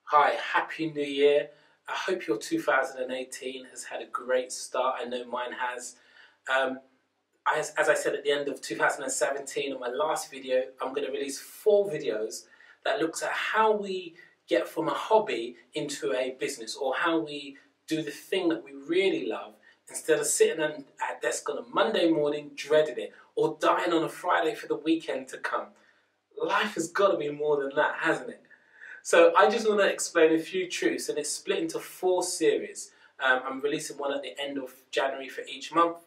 Hi, Happy New Year. I hope your 2018 has had a great start. I know mine has. Um, as I said at the end of 2017 in my last video, I'm going to release 4 videos that looks at how we get from a hobby into a business, or how we do the thing that we really love instead of sitting at our desk on a Monday morning dreading it, or dying on a Friday for the weekend to come. Life has got to be more than that, hasn't it? So I just want to explain a few truths, and it's split into 4 series. I'm releasing one at the end of January for each month,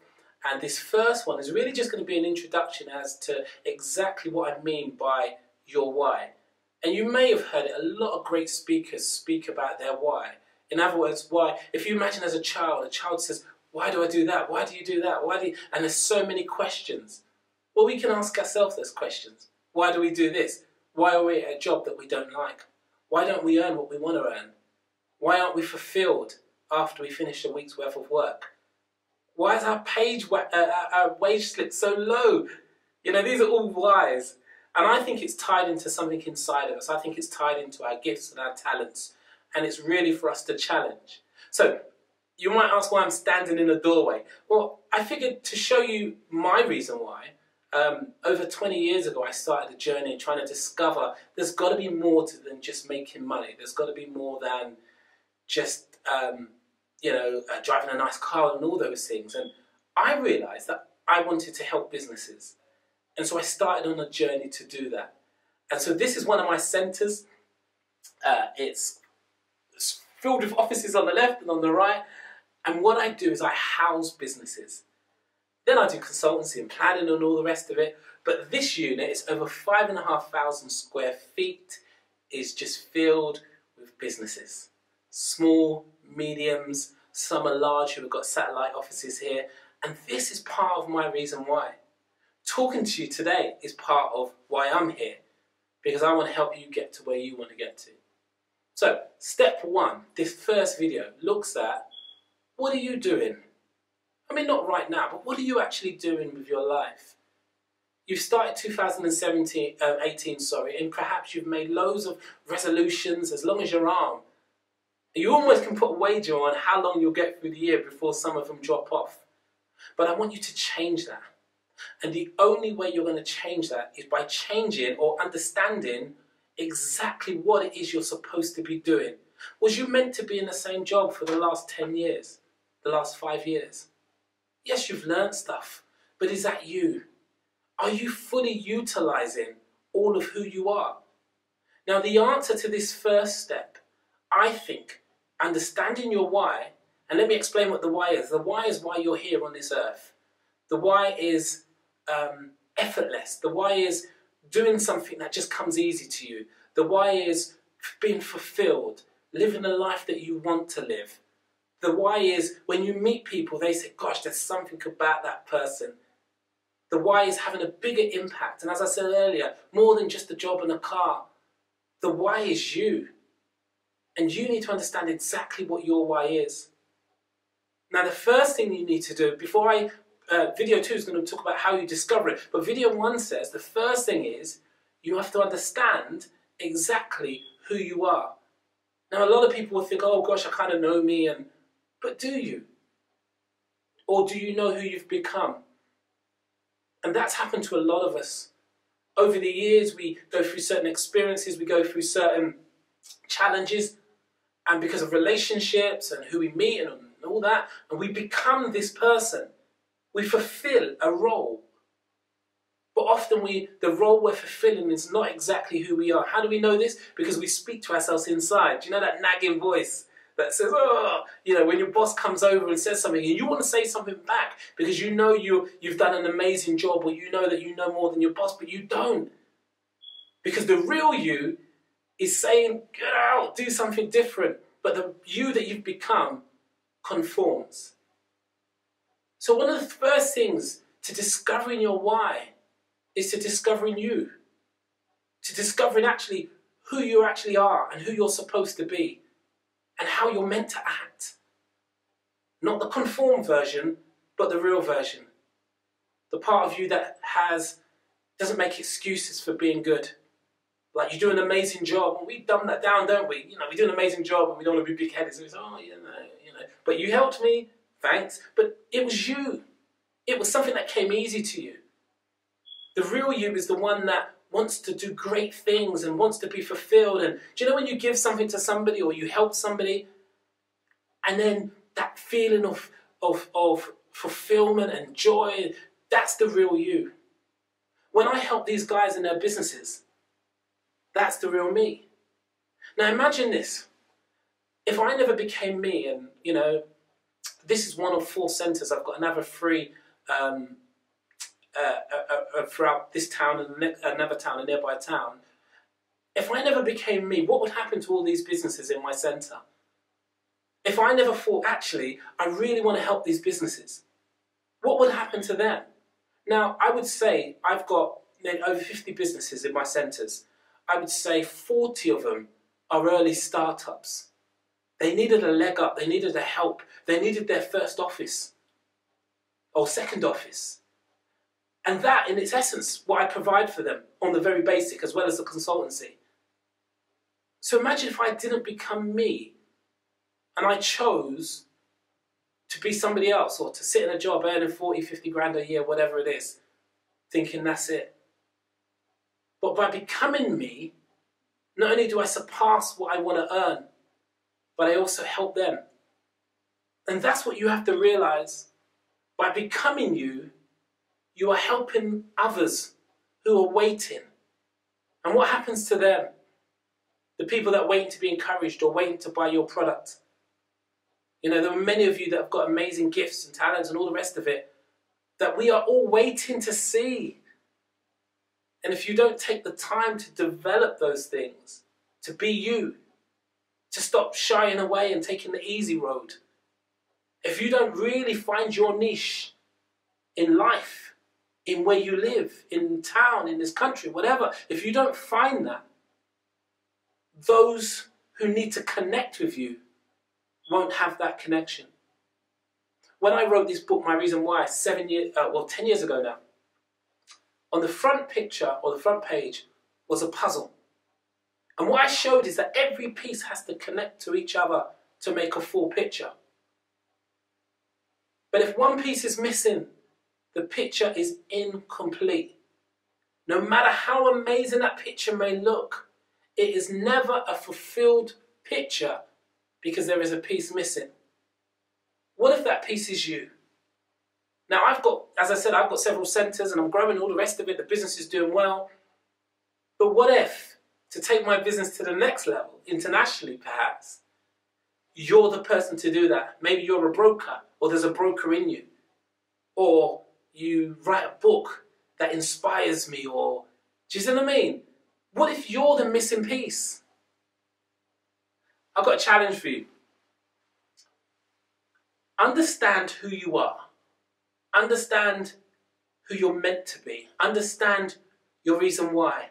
and this first one is really just going to be an introduction as to exactly what I mean by your why. And you may have heard it, a lot of great speakers speak about their why. In other words, why. If you imagine as a child says, why do I do that? Why do you do that? Why do you? And there's so many questions. Well, we can ask ourselves those questions. Why do we do this? Why are we at a job that we don't like? Why don't we earn what we want to earn? Why aren't we fulfilled after we finish a week's worth of work? Why is our wage slip so low? You know, these are all whys. And I think it's tied into something inside of us. I think it's tied into our gifts and our talents. And it's really for us to challenge. So, you might ask why I'm standing in a doorway. Well, I figured to show you my reason why. Over 20 years ago, I started a journey trying to discover there's got to be more to than just making money. There's got to be more than just, driving a nice car and all those things. And I realised that I wanted to help businesses. And so I started on a journey to do that. And so this is one of my centres. It's filled with offices on the left and on the right. And what I do is I house businesses. Then I do consultancy and planning and all the rest of it. But this unit is over 5,500 square feet, is just filled with businesses. Small, mediums, some are large who have got satellite offices here. And this is part of my reason why. Talking to you today is part of why I'm here. Because I want to help you get to where you want to get to. So, step 1, this first video looks at, what are you doing? I mean, not right now, but what are you actually doing with your life? You've started 2018, and perhaps you've made loads of resolutions as long as your arm. You almost can put a wager on how long you'll get through the year before some of them drop off. But I want you to change that. And the only way you're going to change that is by changing or understanding exactly what it is you're supposed to be doing. Was you meant to be in the same job for the last 10 years? The last 5 years? Yes, you've learned stuff, but is that you? Are you fully utilising all of who you are? Now, the answer to this first step, I think, understanding your why, and let me explain what the why is. The why is why you're here on this earth. The why is effortless. The why is doing something that just comes easy to you. The why is being fulfilled, living the life that you want to live. The why is when you meet people, they say, gosh, there's something about that person. The why is having a bigger impact. And as I said earlier, more than just a job and a car. The why is you. And you need to understand exactly what your why is. Now, the first thing you need to do, before video 2 is going to talk about how you discover it. But video 1 says the first thing is you have to understand exactly who you are. Now, a lot of people will think, oh gosh, I kind of know me, but do you? Or do you know who you've become? And that's happened to a lot of us. Over the years, we go through certain experiences, we go through certain challenges, and because of relationships and who we meet and all that, and we become this person. We fulfill a role. But often the role we're fulfilling is not exactly who we are. How do we know this? Because we speak to ourselves inside. Do you know that nagging voice that says, oh, when your boss comes over and says something and you want to say something back because you know you've done an amazing job, or you know that you know more than your boss, but you don't. Because the real you is saying, get out, do something different. But the you that you've become conforms. So one of the first things to discovering your why is to discovering you. To discovering actually who you actually are and who you're supposed to be and how you're meant to act. Not the conform version, but the real version. The part of you that doesn't make excuses for being good. Like, you do an amazing job, and we dumb that down, don't we? We do an amazing job, and we don't want to be big-headed. So it's, oh, but you helped me, thanks. But it was you. It was something that came easy to you. The real you is the one that wants to do great things and wants to be fulfilled. And do you know when you give something to somebody or you help somebody, and then that feeling of fulfillment and joy, that's the real you. When I help these guys in their businesses, that's the real me. Now imagine this. If I never became me, and this is one of 4 centres, I've got another 3 throughout this town and another town, a nearby town. If I never became me, what would happen to all these businesses in my centre? If I never thought, actually, I really want to help these businesses, what would happen to them? Now, I would say I've got over 50 businesses in my centres. I would say 40 of them are early startups. They needed a leg up, they needed a help, they needed their first office or second office. And that, in its essence, what I provide for them on the very basic as well as the consultancy. So imagine if I didn't become me and I chose to be somebody else or to sit in a job earning 40, 50 grand a year, whatever it is, thinking that's it. But by becoming me, not only do I surpass what I want to earn, but I also help them. And that's what you have to realize. By becoming you, you are helping others who are waiting. And what happens to them? The people that are waiting to be encouraged or waiting to buy your product. There are many of you that have got amazing gifts and talents and all the rest of it that we are all waiting to see. And if you don't take the time to develop those things, to be you, to stop shying away and taking the easy road, if you don't really find your niche in life, in where you live, in town, in this country, whatever, if you don't find that, those who need to connect with you won't have that connection. When I wrote this book, My Reason Why, 10 years ago now, on the front picture or the front page was a puzzle. And what I showed is that every piece has to connect to each other to make a full picture. But if one piece is missing, the picture is incomplete. No matter how amazing that picture may look, it is never a fulfilled picture because there is a piece missing. What if that piece is you? Now as I said, I've got several centres and I'm growing all the rest of it, the business is doing well. But what if, to take my business to the next level, internationally perhaps, you're the person to do that? Maybe you're a broker, or there's a broker in you. Or you write a book that inspires me, or, do you see what I mean? What if you're the missing piece? I've got a challenge for you. Understand who you are. Understand who you're meant to be. Understand your reason why.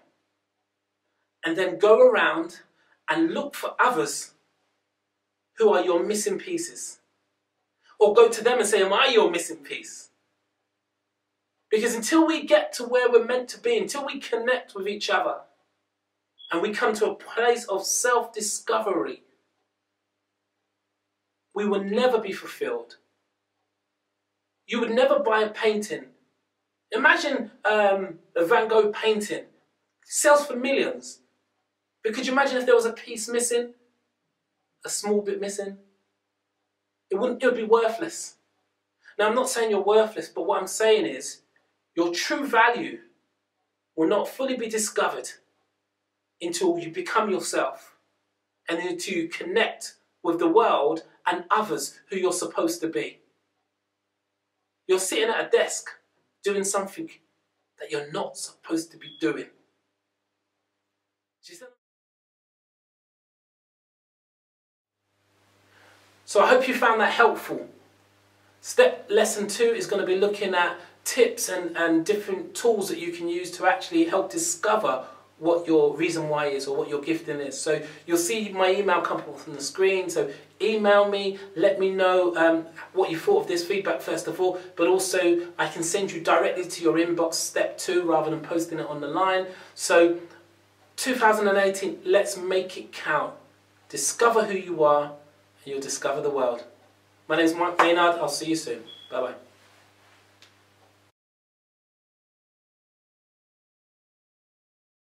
And then go around and look for others who are your missing pieces. Or go to them and say, am I your missing piece? Because until we get to where we're meant to be, until we connect with each other, and we come to a place of self-discovery, we will never be fulfilled. You would never buy a painting. Imagine a Van Gogh painting. It sells for millions. But could you imagine if there was a piece missing? A small bit missing? It would be worthless. Now, I'm not saying you're worthless, but what I'm saying is your true value will not fully be discovered until you become yourself and until you connect with the world and others who you're supposed to be. You're sitting at a desk doing something that you're not supposed to be doing. So I hope you found that helpful. Lesson 2 is going to be looking at tips and different tools that you can use to actually help discover what your reason why is or what your gifting is. So you'll see my email come up on the screen. So email me, let me know what you thought of this feedback first of all, but also I can send you directly to your inbox step 2 rather than posting it on the line. So 2018, let's make it count. Discover who you are and you'll discover the world. My name is Mark Maynard. I'll see you soon. Bye-bye.